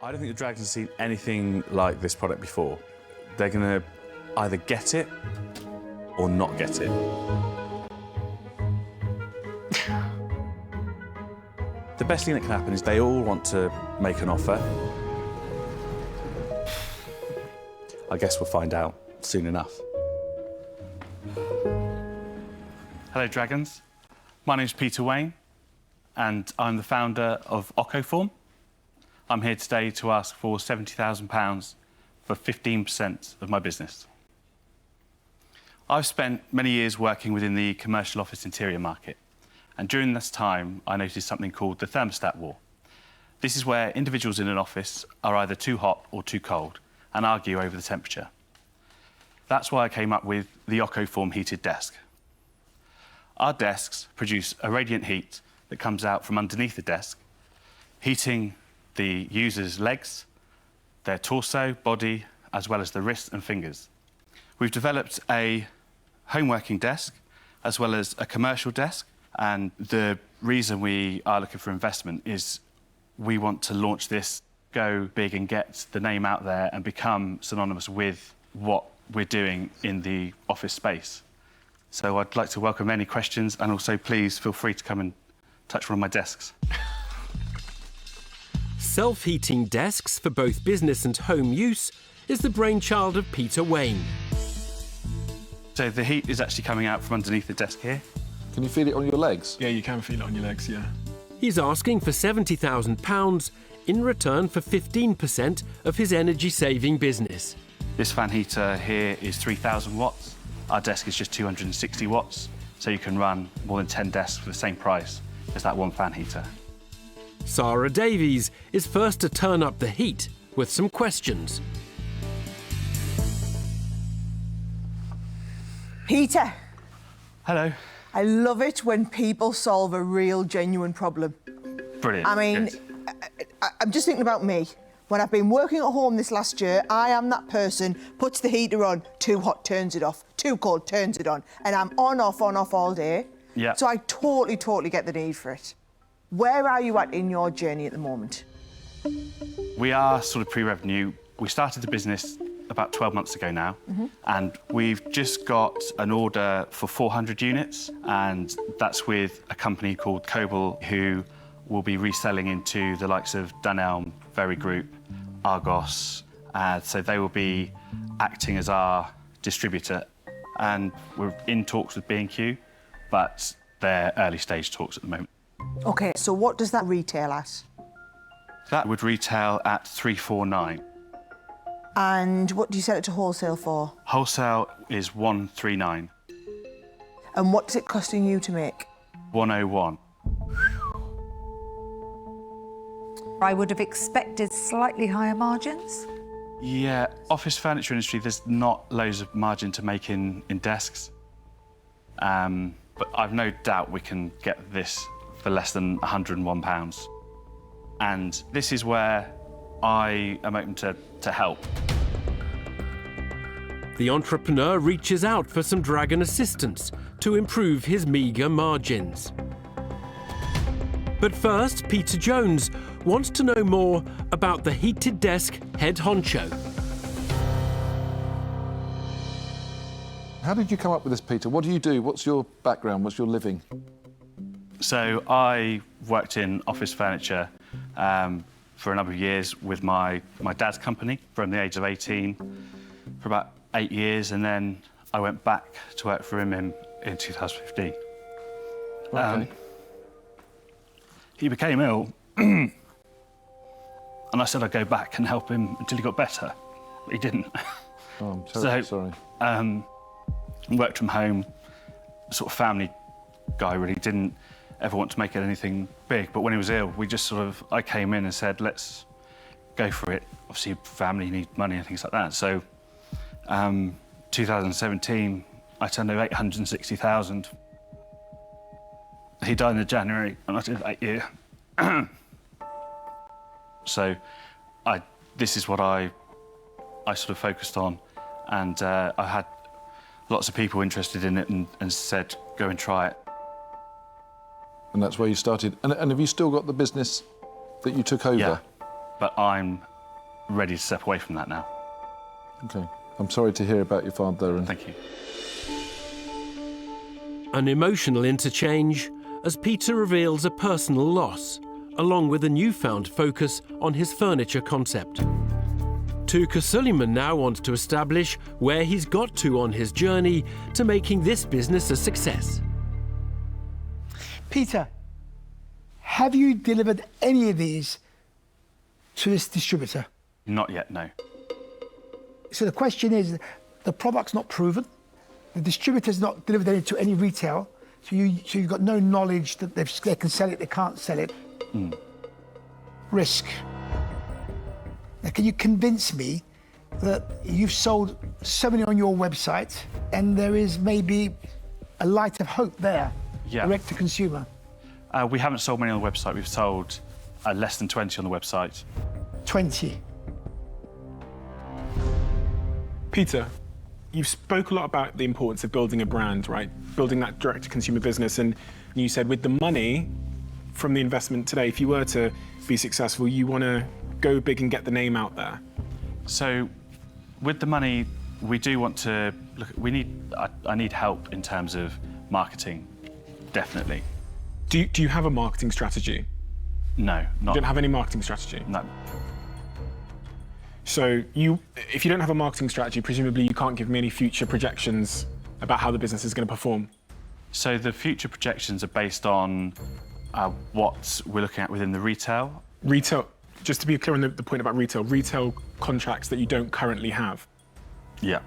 I don't think the Dragons have seen anything like this product before. They're going to either get it or not get it. The best thing that can happen is they all want to make an offer. I guess we'll find out soon enough. Hello, Dragons. My name's Peter Wayne, and I'm the founder of Occo Form. I'm here today to ask for £70,000 for 15% of my business. I've spent many years working within the commercial office interior market, and during this time, I noticed something called the thermostat war. This is where individuals in an office are either too hot or too cold and argue over the temperature. That's why I came up with the Occo Form heated desk. Our desks produce a radiant heat that comes out from underneath the desk, heating the user's legs, their torso, body, as well as the wrists and fingers. We've developed a home working desk as well as a commercial desk, and the reason we are looking for investment is we want to launch this, go big and get the name out there and become synonymous with what we're doing in the office space. So I'd like to welcome any questions, and also please feel free to come and touch one of my desks. Self-heating desks for both business and home use is the brainchild of Peter Wayne. So the heat is actually coming out from underneath the desk here. Can you feel it on your legs? Yeah, you can feel it on your legs, yeah. He's asking for £70,000 in return for 15% of his energy-saving business. This fan heater here is 3,000 watts. Our desk is just 260 watts, so you can run more than 10 desks for the same price as that one fan heater. Sarah Davies is first to turn up the heat with some questions. Peter. Hello. I love it when people solve a real, genuine problem. Brilliant. I mean, I'm just thinking about me. When I've been working at home this last year, I am that person, puts the heater on, too hot, turns it off, too cold, turns it on, and I'm on, off all day. Yeah. So I totally get the need for it. Where are you at in your journey at the moment? We are sort of pre-revenue. We started the business about 12 months ago now, and we've just got an order for 400 units, and that's with a company called Coble, who will be reselling into the likes of Dunelm, Very Group, Argos, so they will be acting as our distributor, and we're in talks with B&Q, but they're early stage talks at the moment. OK, so what does that retail at? That would retail at 349. And what do you sell it to wholesale for? Wholesale is 139. And what's it costing you to make? 101. I would have expected slightly higher margins. Yeah, office furniture industry, there's not loads of margin to make in desks. But I've no doubt we can get this for less than £101. And this is where I am open to help. The entrepreneur reaches out for some Dragon assistance to improve his meagre margins. But first, Peter Jones wants to know more about the heated desk head honcho. How did you come up with this, Peter? What do you do? What's your background? What's your living? So I worked in office furniture for a number of years with my dad's company from the age of 18 for about 8 years, and then I went back to work for him in 2015. Okay. He became ill, and I said I'd go back and help him until he got better. But he didn't. Oh, I'm terribly sorry. Worked from home, sort of family guy, really didn't ever want to make it anything big. But when he was ill, I came in and said, let's go for it. Obviously, family need money and things like that. So, 2017, I turned over 860,000. He died in January, and I did 8 years. So, this is what I sort of focused on, and I had lots of people interested in it and said, go and try it. And that's where you started. And have you still got the business that you took over? Yeah, but I'm ready to step away from that now. Okay. I'm sorry to hear about your father. And Thank you. An emotional interchange as Peter reveals a personal loss, along with a newfound focus on his furniture concept. Tuka Suleiman now wants to establish where he's got to on his journey to making this business a success. Peter, have you delivered any of these to this distributor? Not yet, no. So the question is, the product's not proven, the distributor's not delivered any to any retail, so you've got no knowledge that they can sell it, they can't sell it. Risk. Now, can you convince me that you've sold so many on your website and there is maybe a light of hope there, Yeah. direct to consumer? We haven't sold many on the website. We've sold less than 20 on the website. 20. Peter, you spoke a lot about the importance of building a brand, right? Building that direct-to-consumer business, and you said with the money from the investment today, if you were to be successful, you want to go big and get the name out there. So, with the money, we do want to look. I need help in terms of marketing, definitely. Do you have a marketing strategy? No, You not. don't have any marketing strategy? No. So if you don't have a marketing strategy, presumably you can't give me any future projections about how the business is going to perform. So the future projections are based on what we're looking at within the retail. Retail, just to be clear on the point about retail contracts that you don't currently have. Yeah.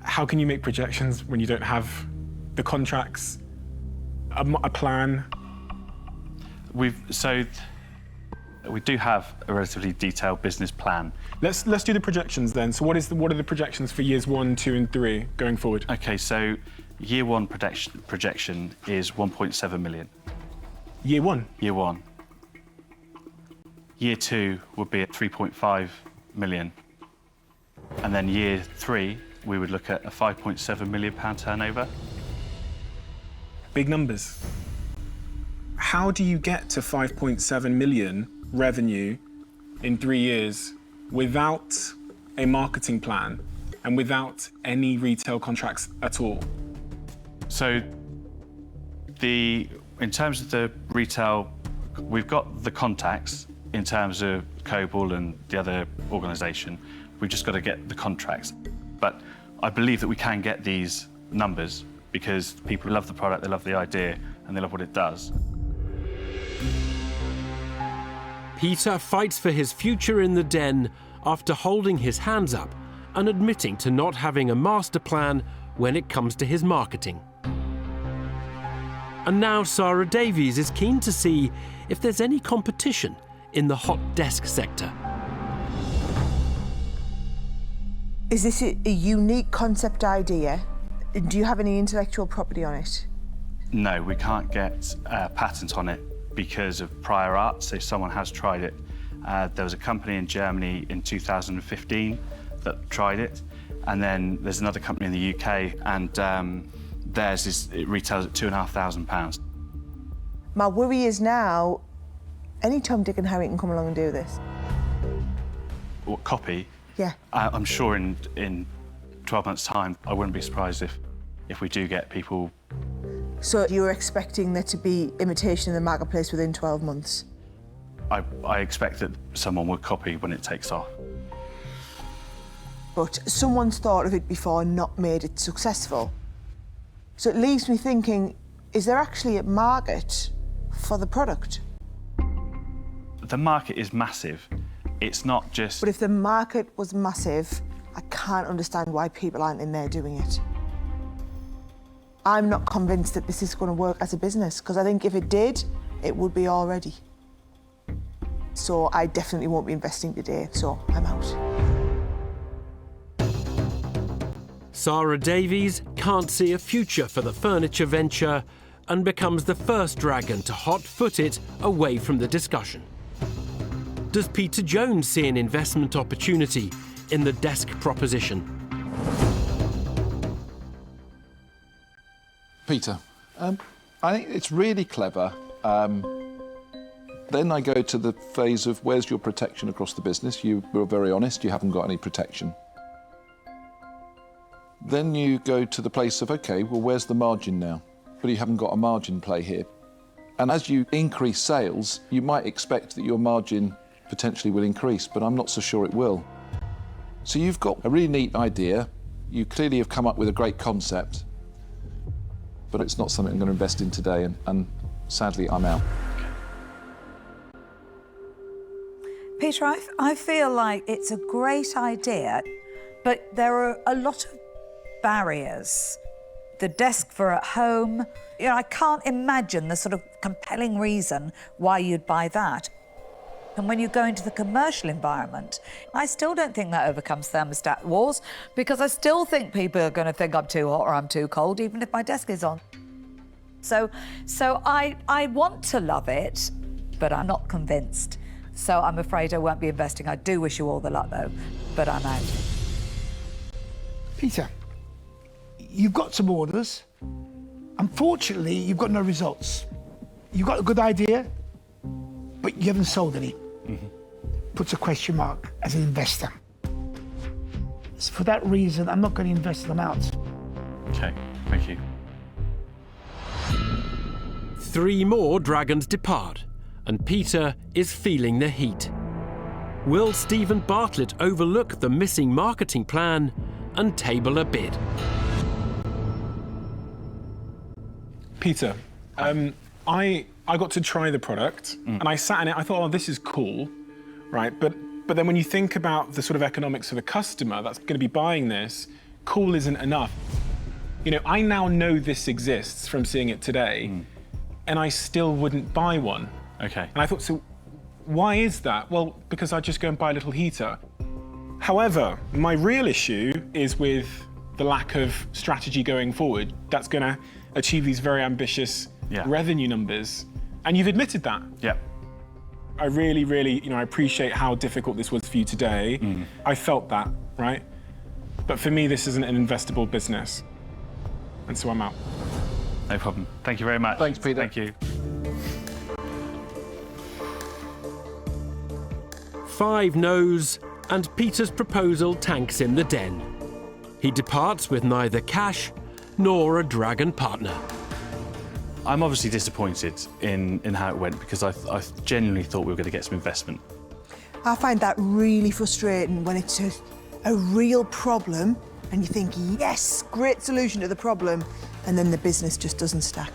How can you make projections when you don't have the contracts, a plan? We do have a relatively detailed business plan. Let's do the projections then. So what are the projections for years 1, 2, and 3 going forward? Okay, so year one projection is 1.7 million. Year 1? Year one. Year 2 would be at 3.5 million. And then year 3, we would look at a 5.7 million pound turnover. Big numbers. How do you get to 5.7 million revenue in 3 years without a marketing plan and without any retail contracts at all? So in terms of the retail, we've got the contacts in terms of Cobalt and the other organisation. We've just got to get the contracts. But I believe that we can get these numbers because people love the product, they love the idea, and they love what it does. Peter fights for his future in the den after holding his hands up and admitting to not having a master plan when it comes to his marketing. And now Sarah Davies is keen to see if there's any competition in the hot desk sector. Is this a unique concept idea? Do you have any intellectual property on it? No, we can't get a patent on it because of prior art, so someone has tried it. There was a company in Germany in 2015 that tried it, and then there's another company in the UK, and it retails at £2,500. My worry is now, any Tom, Dick and Harry can come along and do this. What, copy? Yeah. I'm sure in 12 months' time, I wouldn't be surprised if we do get people. So you're expecting there to be imitation in the marketplace within 12 months? I expect that someone would copy when it takes off. But someone's thought of it before and not made it successful. So it leaves me thinking, is there actually a market for the product? The market is massive. It's not just... But if the market was massive, I can't understand why people aren't in there doing it. I'm not convinced that this is going to work as a business, because I think if it did, it would be already. So I definitely won't be investing today, so I'm out. Sarah Davies can't see a future for the furniture venture and becomes the first dragon to hot-foot it away from the discussion. Does Peter Jones see an investment opportunity in the desk proposition? Peter, I think it's really clever, Then I go to the phase of where's your protection across the business? You were very honest, you haven't got any protection. Then you go to the place of, okay, well, where's the margin now? But you haven't got a margin play here. And as you increase sales, you might expect that your margin potentially will increase, but I'm not so sure it will. So you've got a really neat idea. You clearly have come up with a great concept, but it's not something I'm going to invest in today, and sadly, I'm out. Peter, I feel like it's a great idea, but there are a lot of barriers. The desk for at home, you know, I can't imagine the sort of compelling reason why you'd buy that. And when you go into the commercial environment, I still don't think that overcomes thermostat wars, because I still think people are going to think I'm too hot or I'm too cold, even if my desk is on. So I want to love it, but I'm not convinced. So I'm afraid I won't be investing. I do wish you all the luck, though, but I'm out. Peter, you've got some orders. Unfortunately, you've got no results. You've got a good idea, but you haven't sold any. Puts a question mark as an investor. So for that reason, I'm not going to invest them out. OK, thank you. 3 more dragons depart, and Peter is feeling the heat. Will Stephen Bartlett overlook the missing marketing plan and table a bid? Peter, I got to try the product, and I sat in it. I thought, oh, this is cool, right? But then when you think about the sort of economics for the customer that's going to be buying this, cool isn't enough. You know, I now know this exists from seeing it today, and I still wouldn't buy one. OK. And I thought, so why is that? Well, because I'd just go and buy a little heater. However, my real issue is with the lack of strategy going forward that's going to achieve these very ambitious revenue numbers. And you've admitted that. Yep. I really, really, you know, I appreciate how difficult this was for you today. I felt that, right? But for me, this isn't an investable business. And so I'm out. No problem. Thank you very much. Thanks, Peter. Thank you. 5 no's, and Peter's proposal tanks in the den. He departs with neither cash nor a dragon partner. I'm obviously disappointed in how it went, because I genuinely thought we were going to get some investment. I find that really frustrating when it's a real problem and you think, yes, great solution to the problem, and then the business just doesn't stack.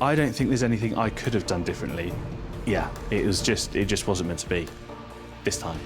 I don't think there's anything I could have done differently. Yeah, it just wasn't meant to be this time.